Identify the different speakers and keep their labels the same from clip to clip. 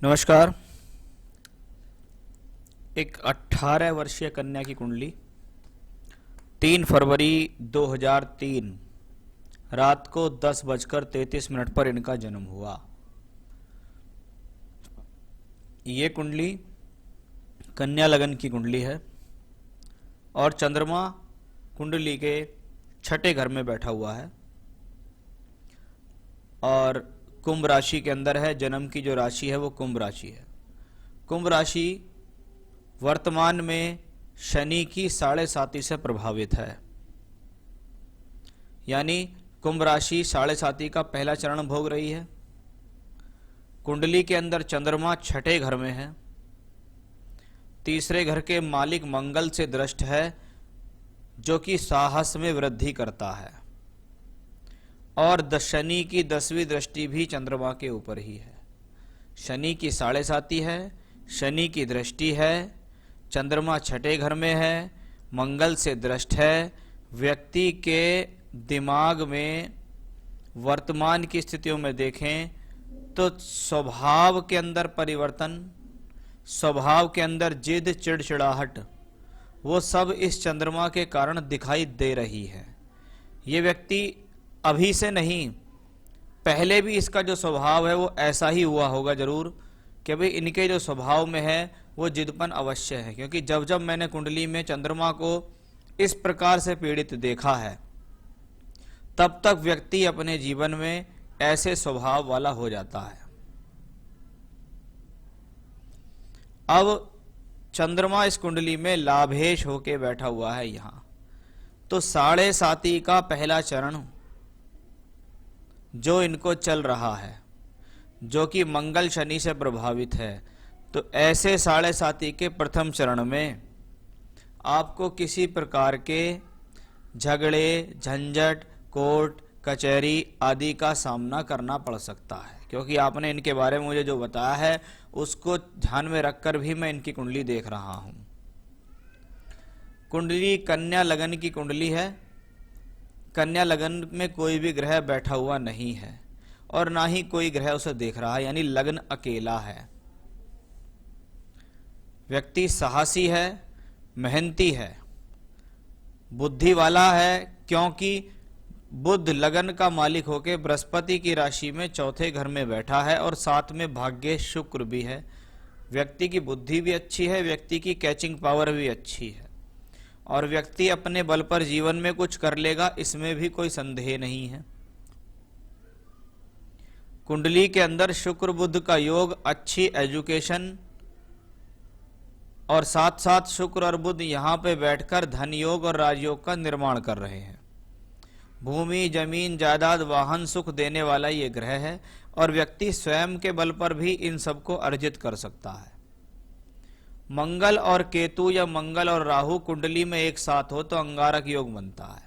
Speaker 1: नमस्कार। एक 18 वर्षीय कन्या की कुंडली 3 फरवरी 2003 रात को 10:33 पर इनका जन्म हुआ। ये कुंडली कन्या लगन की कुंडली है और चंद्रमा कुंडली के छठे घर में बैठा हुआ है और कुंभ राशि के अंदर है। जन्म की जो राशि है वो कुंभ राशि है। कुंभ राशि वर्तमान में शनि की 7.5 से प्रभावित है, यानी कुंभ राशि 7.5 का पहला चरण भोग रही है। कुंडली के अंदर चंद्रमा छठे घर में है, तीसरे घर के मालिक मंगल से दृष्ट है जो कि साहस में वृद्धि करता है और शनि की 10वीं दृष्टि भी चंद्रमा के ऊपर ही है। शनि की 7.5 है, शनि की दृष्टि है, चंद्रमा छठे घर में है, मंगल से दृष्ट है। व्यक्ति के दिमाग में वर्तमान की स्थितियों में देखें तो स्वभाव के अंदर परिवर्तन, स्वभाव के अंदर जिद, चिड़चिड़ाहट, वो सब इस चंद्रमा के कारण दिखाई दे रही है। ये व्यक्ति अभी से नहीं, पहले भी इसका जो स्वभाव है वो ऐसा ही हुआ होगा जरूर कि भाई इनके जो स्वभाव में है वो जिदपन अवश्य है। क्योंकि जब जब मैंने कुंडली में चंद्रमा को इस प्रकार से पीड़ित देखा है तब तक व्यक्ति अपने जीवन में ऐसे स्वभाव वाला हो जाता है। अब चंद्रमा इस कुंडली में लाभेश होके बैठा हुआ है यहां, तो 7.5 का पहला चरण जो इनको चल रहा है, जो कि मंगल शनि से प्रभावित है, तो ऐसे 7.5 के प्रथम चरण में आपको किसी प्रकार के झगड़े, झंझट, कोर्ट कचहरी आदि का सामना करना पड़ सकता है। क्योंकि आपने इनके बारे में मुझे जो बताया है उसको ध्यान में रखकर भी मैं इनकी कुंडली देख रहा हूं। कुंडली कन्या लगन की कुंडली है। कन्या लगन में कोई भी ग्रह बैठा हुआ नहीं है और ना ही कोई ग्रह उसे देख रहा है, यानी लग्न अकेला है। व्यक्ति साहसी है, मेहनती है, बुद्धि वाला है, क्योंकि बुध लगन का मालिक होकर बृहस्पति की राशि में चौथे घर में बैठा है और साथ में भाग्य शुक्र भी है। व्यक्ति की बुद्धि भी अच्छी है, व्यक्ति की कैचिंग पावर भी अच्छी है और व्यक्ति अपने बल पर जीवन में कुछ कर लेगा, इसमें भी कोई संदेह नहीं है। कुंडली के अंदर शुक्र बुध का योग अच्छी एजुकेशन और साथ साथ शुक्र और बुध यहां पे बैठकर धन योग और राजयोग का निर्माण कर रहे हैं। भूमि, जमीन, जायदाद, वाहन, सुख देने वाला ये ग्रह है और व्यक्ति स्वयं के बल पर भी इन सबको अर्जित कर सकता है। मंगल और केतु या मंगल और राहु कुंडली में एक साथ हो तो अंगारक योग बनता है।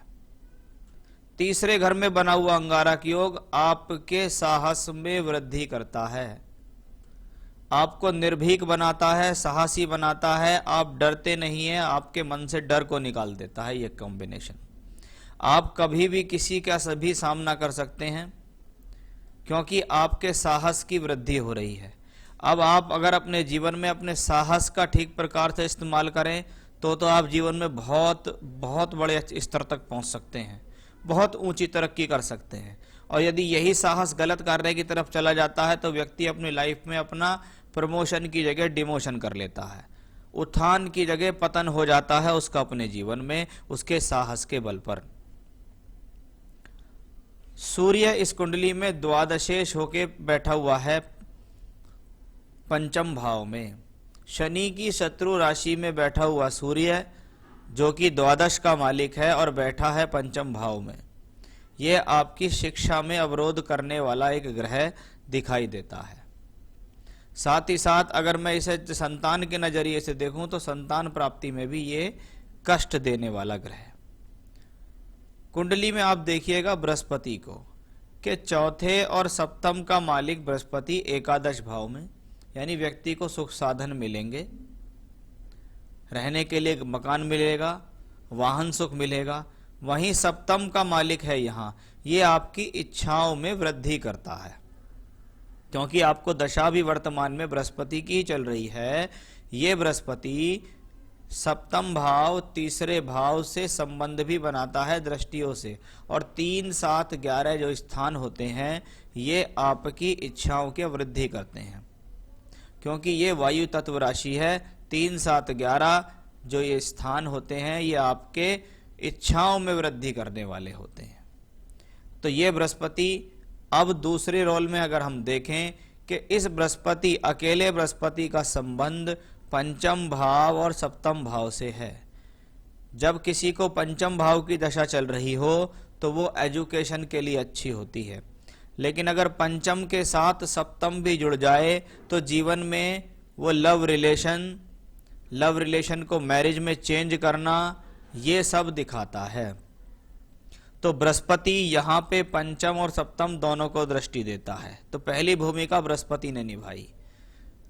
Speaker 1: तीसरे घर में बना हुआ अंगारक योग आपके साहस में वृद्धि करता है, आपको निर्भीक बनाता है, साहसी बनाता है, आप डरते नहीं हैं, आपके मन से डर को निकाल देता है। ये कॉम्बिनेशन आप कभी भी किसी का सभी सामना कर सकते हैं क्योंकि आपके साहस की वृद्धि हो रही है। अब आप अगर अपने जीवन में अपने साहस का ठीक प्रकार से इस्तेमाल करें तो आप जीवन में बहुत बहुत बड़े स्तर तक पहुंच सकते हैं, बहुत ऊंची तरक्की कर सकते हैं। और यदि यही साहस गलत कार्य की तरफ चला जाता है तो व्यक्ति अपनी लाइफ में अपना प्रमोशन की जगह डिमोशन कर लेता है, उत्थान की जगह पतन हो जाता है उसका अपने जीवन में, उसके साहस के बल पर। सूर्य इस कुंडली में द्वादशेश होके बैठा हुआ है पंचम भाव में। शनि की शत्रु राशि में बैठा हुआ सूर्य जो कि द्वादश का मालिक है और बैठा है पंचम भाव में, यह आपकी शिक्षा में अवरोध करने वाला एक ग्रह दिखाई देता है। साथ ही साथ अगर मैं इसे संतान के नजरिए से देखूं तो संतान प्राप्ति में भी ये कष्ट देने वाला ग्रह है। कुंडली में आप देखिएगा बृहस्पति को कि चौथे और सप्तम का मालिक बृहस्पति एकादश भाव में, यानी व्यक्ति को सुख साधन मिलेंगे, रहने के लिए मकान मिलेगा, वाहन सुख मिलेगा। वहीं सप्तम का मालिक है यहाँ, ये आपकी इच्छाओं में वृद्धि करता है। क्योंकि आपको दशा भी वर्तमान में बृहस्पति की ही चल रही है। ये बृहस्पति सप्तम भाव तीसरे भाव से संबंध भी बनाता है दृष्टियों से, और 3, 7, 11 जो स्थान होते हैं ये आपकी इच्छाओं की वृद्धि करते हैं, क्योंकि ये वायु तत्व राशि है। 3, 7, 11 जो ये स्थान होते हैं ये आपके इच्छाओं में वृद्धि करने वाले होते हैं। तो ये बृहस्पति अब दूसरे रोल में अगर हम देखें कि इस बृहस्पति अकेले बृहस्पति का संबंध पंचम भाव और सप्तम भाव से है। जब किसी को पंचम भाव की दशा चल रही हो तो वो एजुकेशन के लिए अच्छी होती है, लेकिन अगर पंचम के साथ सप्तम भी जुड़ जाए तो जीवन में वो लव रिलेशन को मैरिज में चेंज करना ये सब दिखाता है। तो बृहस्पति यहाँ पे पंचम और सप्तम दोनों को दृष्टि देता है, तो पहली भूमिका बृहस्पति ने निभाई।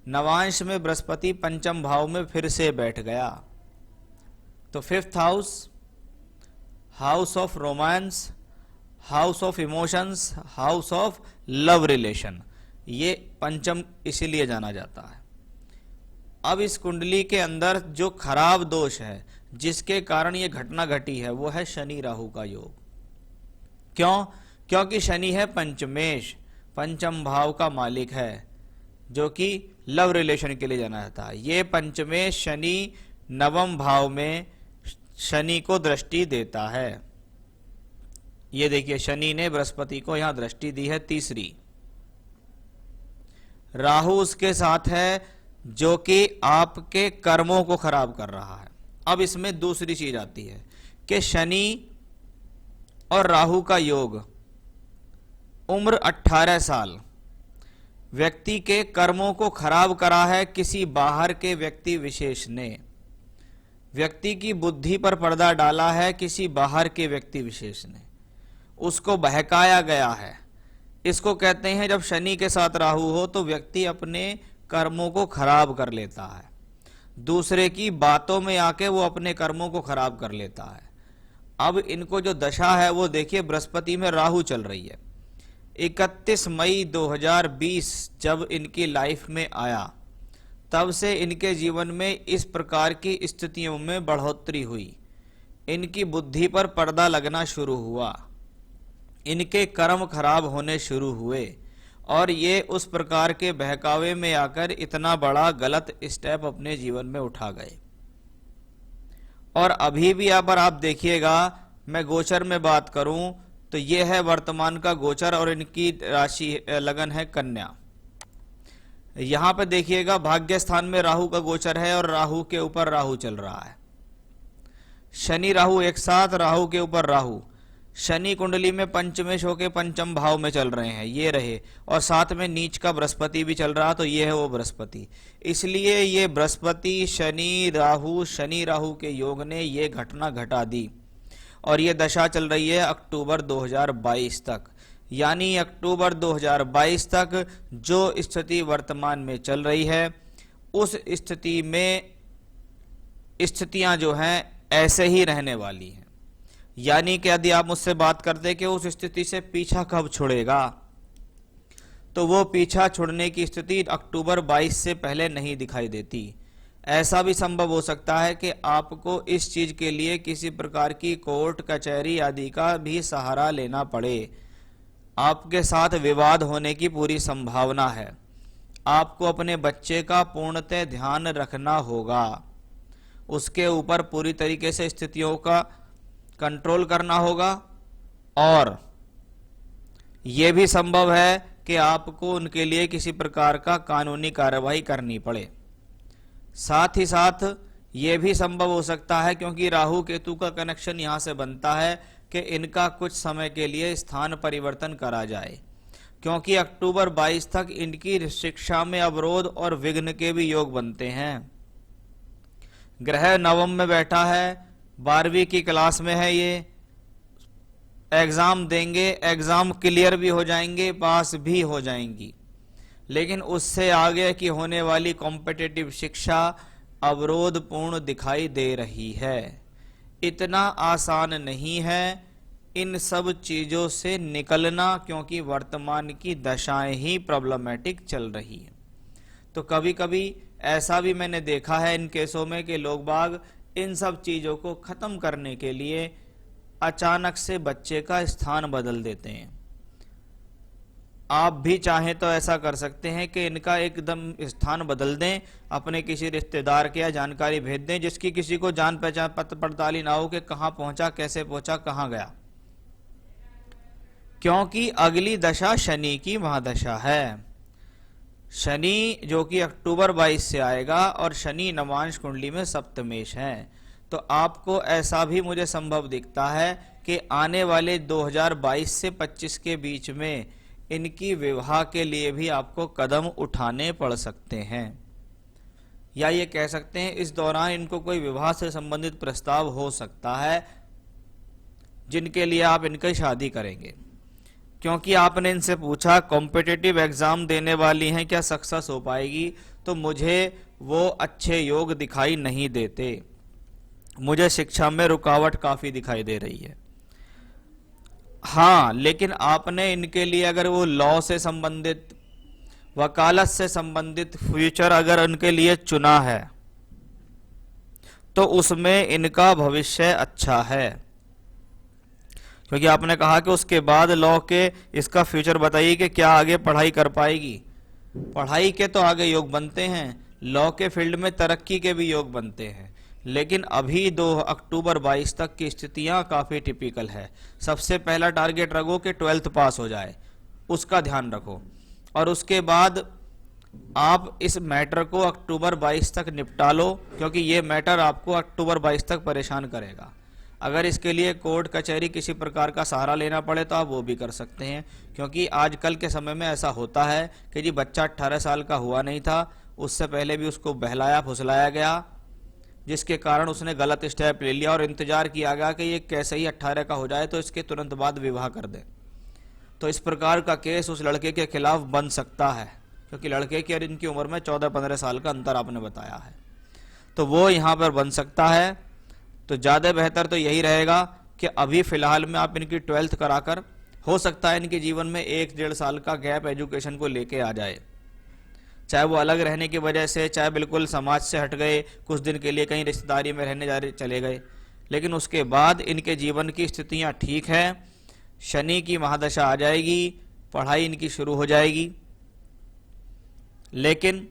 Speaker 1: नवांश में बृहस्पति पंचम भाव में फिर से बैठ गया, तो 5th house of romance, house of emotions, house of love relation, ये पंचम इसीलिए जाना जाता है। अब इस कुंडली के अंदर जो खराब दोष है जिसके कारण ये घटना घटी है वो है शनि राहु का योग। क्यों? क्योंकि शनि है पंचमेश, पंचम भाव का मालिक है, जो कि लव रिलेशन के लिए जाना जाता है। ये पंचमेश शनि नवम भाव में शनि को दृष्टि देता है। ये देखिए शनि ने बृहस्पति को यहां दृष्टि दी है तीसरी। राहु उसके साथ है जो कि आपके कर्मों को खराब कर रहा है। अब इसमें दूसरी चीज आती है कि शनि और राहु का योग, उम्र 18 साल, व्यक्ति के कर्मों को खराब करा है किसी बाहर के व्यक्ति विशेष ने। व्यक्ति की बुद्धि पर पर्दा डाला है किसी बाहर के व्यक्ति विशेष ने, उसको बहकाया गया है। इसको कहते हैं जब शनि के साथ राहु हो तो व्यक्ति अपने कर्मों को खराब कर लेता है, दूसरे की बातों में आके वो अपने कर्मों को खराब कर लेता है। अब इनको जो दशा है वो देखिए बृहस्पति में राहु चल रही है। 31 मई 2020 जब इनकी लाइफ में आया तब से इनके जीवन में इस प्रकार की स्थितियों में बढ़ोतरी हुई, इनकी बुद्धि पर पर्दा लगना शुरू हुआ, इनके कर्म खराब होने शुरू हुए, और ये उस प्रकार के बहकावे में आकर इतना बड़ा गलत स्टेप अपने जीवन में उठा गए। और अभी भी यहाँ पर आप देखिएगा, मैं गोचर में बात करूं तो ये है वर्तमान का गोचर और इनकी राशि लगन है कन्या। यहां पे देखिएगा भाग्य स्थान में राहु का गोचर है और राहु के ऊपर राहु चल रहा है। शनि राहु एक साथ, राहु के ऊपर राहु। शनि कुंडली में पंचमेश होके पंचम भाव में चल रहे हैं, ये रहे, और साथ में नीच का बृहस्पति भी चल रहा, तो ये है वो बृहस्पति। इसलिए ये बृहस्पति शनि राहु के योग ने ये घटना घटा दी, और ये दशा चल रही है अक्टूबर 2022 तक। यानी अक्टूबर 2022 तक जो स्थिति वर्तमान में चल रही है उस स्थिति में स्थितियां जो हैं ऐसे ही रहने वाली हैं। यानी कि यदि आप मुझसे बात करते कि उस स्थिति से पीछा कब छुड़ेगा, तो वो पीछा छुड़ने की स्थिति अक्टूबर 22 से पहले नहीं दिखाई देती। ऐसा भी संभव हो सकता है कि आपको इस चीज के लिए किसी प्रकार की कोर्ट कचहरी आदि का भी सहारा लेना पड़े। आपके साथ विवाद होने की पूरी संभावना है। आपको अपने बच्चे का पूर्णतः ध्यान रखना होगा, उसके ऊपर पूरी तरीके से स्थितियों का कंट्रोल करना होगा, और यह भी संभव है कि आपको उनके लिए किसी प्रकार का कानूनी कार्रवाई करनी पड़े। साथ ही साथ यह भी संभव हो सकता है, क्योंकि राहु केतु का कनेक्शन यहां से बनता है, कि इनका कुछ समय के लिए स्थान परिवर्तन करा जाए, क्योंकि अक्टूबर 22 तक इनकी शिक्षा में अवरोध और विघ्न के भी योग बनते हैं। ग्रह नवम में बैठा है, 12वीं की क्लास में है, ये एग्जाम देंगे, एग्जाम क्लियर भी हो जाएंगे, पास भी हो जाएंगी, लेकिन उससे आगे की होने वाली कॉम्पिटिटिव शिक्षा अवरोधपूर्ण दिखाई दे रही है। इतना आसान नहीं है इन सब चीजों से निकलना, क्योंकि वर्तमान की दशाएं ही प्रॉब्लमेटिक चल रही है। तो कभी कभी ऐसा भी मैंने देखा है इन केसों में कि लोग बाग इन सब चीजों को खत्म करने के लिए अचानक से बच्चे का स्थान बदल देते हैं। आप भी चाहें तो ऐसा कर सकते हैं कि इनका एकदम स्थान बदल दें, अपने किसी रिश्तेदार के या जानकारी भेज दें जिसकी किसी को जान पहचान पड़ताल ही ना हो कि कहां पहुंचा, कैसे पहुंचा, कहां गया, क्योंकि अगली दशा शनि की महादशा है। शनि जो कि अक्टूबर 22 से आएगा और शनि नवांश कुंडली में सप्तमेश है। तो आपको ऐसा भी मुझे संभव दिखता है कि आने वाले 2022 से 25 के बीच में इनकी विवाह के लिए भी आपको कदम उठाने पड़ सकते हैं, या ये कह सकते हैं इस दौरान इनको कोई विवाह से संबंधित प्रस्ताव हो सकता है जिनके लिए आप इनकी शादी करेंगे। क्योंकि आपने इनसे पूछा कॉम्पिटिटिव एग्जाम देने वाली हैं, क्या सक्सेस हो पाएगी, तो मुझे वो अच्छे योग दिखाई नहीं देते। मुझे शिक्षा में रुकावट काफी दिखाई दे रही है। हाँ, लेकिन आपने इनके लिए अगर वो लॉ से संबंधित, वकालत से संबंधित फ्यूचर अगर उनके लिए चुना है तो उसमें इनका भविष्य अच्छा है, क्योंकि आपने कहा कि उसके बाद लॉ के इसका फ्यूचर बताइए कि क्या आगे पढ़ाई कर पाएगी। पढ़ाई के तो आगे योग बनते हैं, लॉ के फील्ड में तरक्की के भी योग बनते हैं, लेकिन अभी 2 अक्टूबर 22 तक की स्थितियां काफी टिपिकल है। सबसे पहला टारगेट रखो कि 12th पास हो जाए, उसका ध्यान रखो, और उसके बाद आप इस मैटर को अक्टूबर 22 तक निपटा लो, क्योंकि ये मैटर आपको अक्टूबर 22 तक परेशान करेगा। अगर इसके लिए कोर्ट कचहरी किसी प्रकार का सहारा लेना पड़े तो आप वो भी कर सकते हैं, क्योंकि आजकल के समय में ऐसा होता है कि जी बच्चा 18 साल का हुआ नहीं था, उससे पहले भी उसको बहलाया फुसलाया गया, जिसके कारण उसने गलत स्टेप ले लिया और इंतजार किया गया कि ये कैसे ही 18 का हो जाए तो इसके तुरंत बाद विवाह कर दे। तो इस प्रकार का केस उस लड़के के खिलाफ बन सकता है, क्योंकि लड़के की और इनकी उम्र में 14-15 साल का अंतर आपने बताया है, तो वो यहाँ पर बन सकता है। तो ज़्यादा बेहतर तो यही रहेगा कि अभी फ़िलहाल में आप इनकी 12th कराकर, हो सकता है इनके जीवन में 1-1.5 साल का गैप एजुकेशन को लेके आ जाए, चाहे वो अलग रहने की वजह से, चाहे बिल्कुल समाज से हट गए, कुछ दिन के लिए कहीं रिश्तेदारी में रहने चले गए, लेकिन उसके बाद इनके जीवन की स्थितियाँ ठीक हैं, शनि की महादशा आ जाएगी, पढ़ाई इनकी शुरू हो जाएगी, लेकिन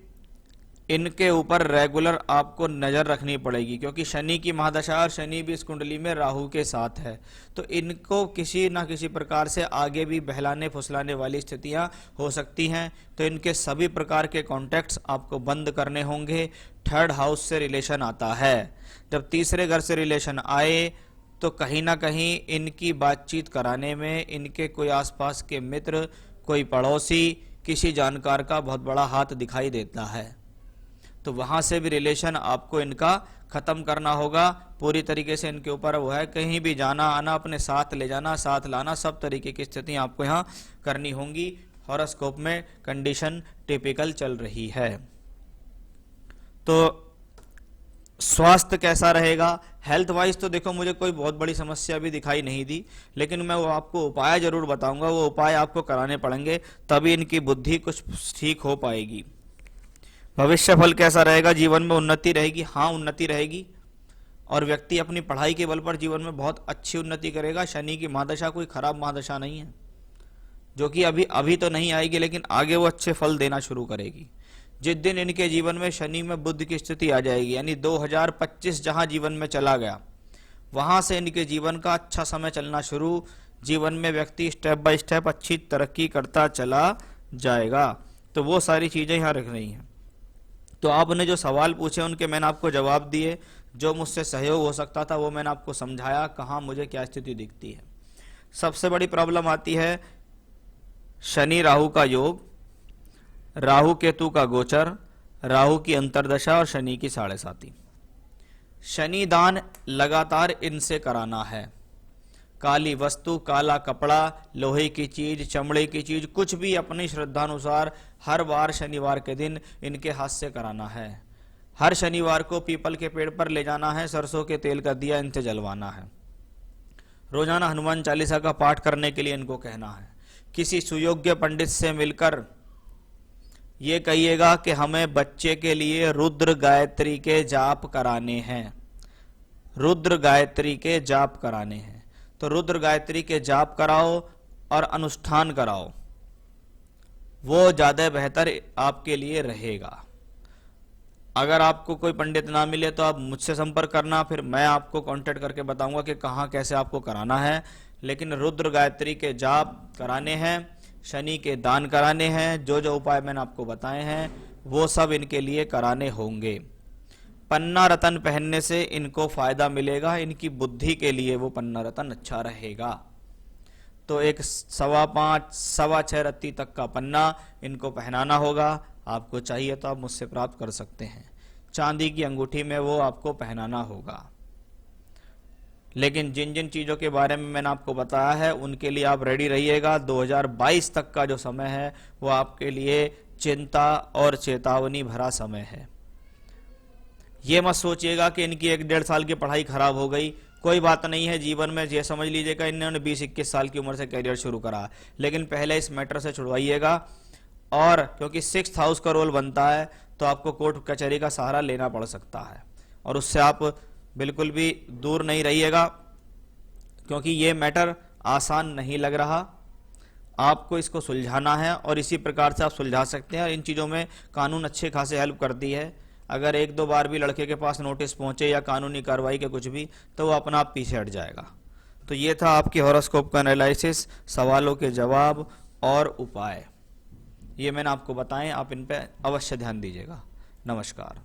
Speaker 1: इनके ऊपर रेगुलर आपको नजर रखनी पड़ेगी, क्योंकि शनि की महादशा और शनि भी इस कुंडली में राहु के साथ है, तो इनको किसी ना किसी प्रकार से आगे भी बहलाने फुसलाने वाली स्थितियां हो सकती हैं। तो इनके सभी प्रकार के कॉन्टैक्ट्स आपको बंद करने होंगे। 3rd हाउस से रिलेशन आता है, जब तीसरे घर से रिलेशन आए तो कहीं ना कहीं इनकी बातचीत कराने में इनके कोई आसपास के मित्र, कोई पड़ोसी, किसी जानकार का बहुत बड़ा हाथ दिखाई देता है, तो वहां से भी रिलेशन आपको इनका खत्म करना होगा। पूरी तरीके से इनके ऊपर वो है, कहीं भी जाना आना, अपने साथ ले जाना, साथ लाना, सब तरीके की स्थितियां आपको यहाँ करनी होंगी। हॉरोस्कोप में कंडीशन टिपिकल चल रही है। तो स्वास्थ्य कैसा रहेगा, हेल्थ वाइज तो देखो मुझे कोई बहुत बड़ी समस्या भी दिखाई नहीं दी, लेकिन मैं वो आपको उपाय जरूर बताऊंगा, वो उपाय आपको कराने पड़ेंगे, तभी इनकी बुद्धि कुछ ठीक हो पाएगी। भविष्य फल कैसा रहेगा, जीवन में उन्नति रहेगी, हाँ उन्नति रहेगी, और व्यक्ति अपनी पढ़ाई के बल पर जीवन में बहुत अच्छी उन्नति करेगा। शनि की महादशा कोई खराब महादशा नहीं है, जो कि अभी तो नहीं आएगी, लेकिन आगे वो अच्छे फल देना शुरू करेगी। जिस दिन इनके जीवन में शनि में बुध की स्थिति आ जाएगी, यानी 2025 जहां जीवन में चला गया, वहां से इनके जीवन का अच्छा समय चलना शुरू, जीवन में व्यक्ति स्टेप बाय स्टेप अच्छी तरक्की करता चला जाएगा। तो वो सारी चीजें यहाँ रख रही हैं। तो आपने जो सवाल पूछे उनके मैंने आपको जवाब दिए, जो मुझसे सहयोग हो सकता था वो मैंने आपको समझाया, कहाँ मुझे क्या स्थिति दिखती है। सबसे बड़ी प्रॉब्लम आती है शनि राहु का योग, राहु केतु का गोचर, राहु की अंतर्दशा और शनि की 7.5। शनि दान लगातार इनसे कराना है। काली वस्तु, काला कपड़ा, लोहे की चीज, चमड़े की चीज, कुछ भी अपनी श्रद्धानुसार हर बार शनिवार के दिन इनके हाथ से कराना है। हर शनिवार को पीपल के पेड़ पर ले जाना है, सरसों के तेल का दिया इनसे जलवाना है। रोजाना हनुमान चालीसा का पाठ करने के लिए इनको कहना है। किसी सुयोग्य पंडित से मिलकर ये कहिएगा कि हमें बच्चे के लिए रुद्र गायत्री के जाप कराने हैं, रुद्र गायत्री के जाप कराने हैं। तो रुद्र गायत्री के जाप कराओ और अनुष्ठान कराओ, वो ज्यादा बेहतर आपके लिए रहेगा। अगर आपको कोई पंडित ना मिले तो आप मुझसे संपर्क करना, फिर मैं आपको कांटेक्ट करके बताऊंगा कि कहाँ कैसे आपको कराना है। लेकिन रुद्र गायत्री के जाप कराने हैं, शनि के दान कराने हैं, जो जो उपाय मैंने आपको बताए हैं वो सब इनके लिए कराने होंगे। पन्ना रतन पहनने से इनको फायदा मिलेगा, इनकी बुद्धि के लिए वो पन्ना रतन अच्छा रहेगा। तो एक 5.25 6.25 रत्ती तक का पन्ना इनको पहनाना होगा। आपको चाहिए तो आप मुझसे प्राप्त कर सकते हैं। चांदी की अंगूठी में वो आपको पहनाना होगा। लेकिन जिन जिन चीजों के बारे में मैंने आपको बताया है उनके लिए आप रेडी रहिएगा। 2022 तक का जो समय है वो आपके लिए चिंता और चेतावनी भरा समय है। ये मत सोचिएगा कि इनकी 1-1.5 साल की पढ़ाई खराब हो गई, कोई बात नहीं है। जीवन में ये समझ लीजिएगा इन्होंने 20-21 साल की उम्र से करियर शुरू करा, लेकिन पहले इस मैटर से छुड़वाइएगा। और क्योंकि 6th हाउस का रोल बनता है तो आपको कोर्ट कचहरी का सहारा लेना पड़ सकता है, और उससे आप बिल्कुल भी दूर नहीं रहिएगा, क्योंकि ये मैटर आसान नहीं लग रहा। आपको इसको सुलझाना है और इसी प्रकार से आप सुलझा सकते हैं। और इन चीज़ों में कानून अच्छे खासे हेल्प करती है। अगर 1-2 बार भी लड़के के पास नोटिस पहुंचे या कानूनी कार्रवाई के कुछ भी, तो वो अपना आप पीछे हट जाएगा। तो ये था आपके हॉरोस्कोप का एनालिसिस, सवालों के जवाब और उपाय, ये मैंने आपको बताएं। आप इन पे अवश्य ध्यान दीजिएगा। नमस्कार।